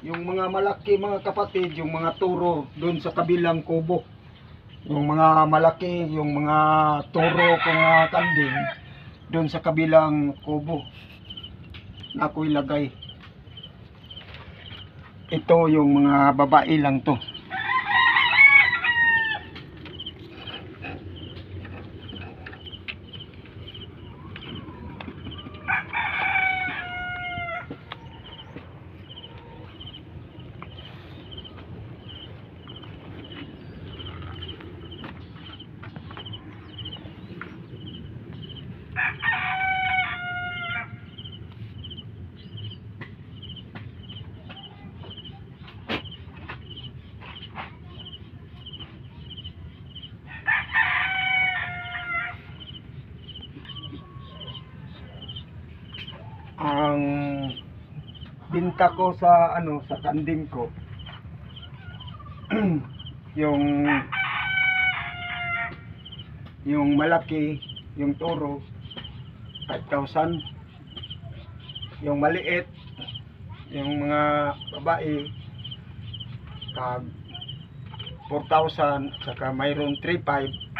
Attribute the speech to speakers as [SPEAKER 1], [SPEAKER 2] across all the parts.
[SPEAKER 1] Yung mga malaki mga kapatid, yung mga turo doon sa kabilang kubo. Yung mga malaki, yung mga turo ko mga kanding doon sa kabilang kubo na ako ilagay. Ito yung mga babae lang to. Ang binta ko sa sa kanding ko yung malaki, yung toro 5,000, yung maliit, yung mga babae tag 4,000, saka mayroon 3,500.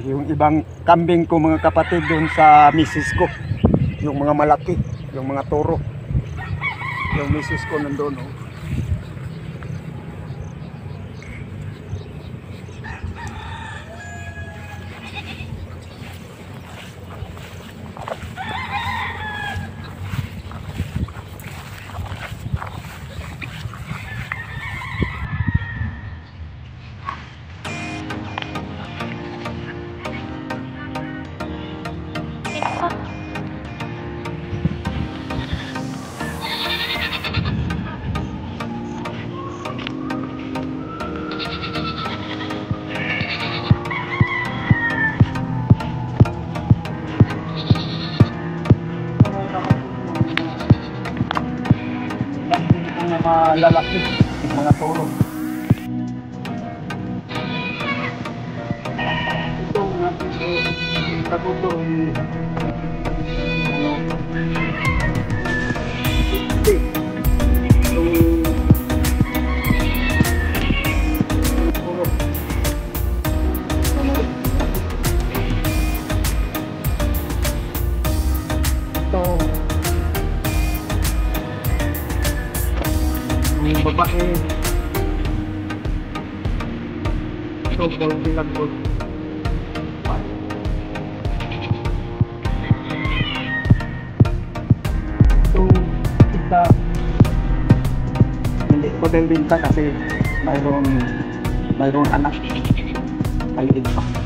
[SPEAKER 1] Yung ibang kambing ko mga kapatid doon sa misis ko, yung mga malaki, yung mga toro, yung misis ko nandoon. Lalaki, mga toro. Ito natin taguto babae. Ito bilang po. Ito isa hindi ko din binta kasi mayroon anak maliit pa.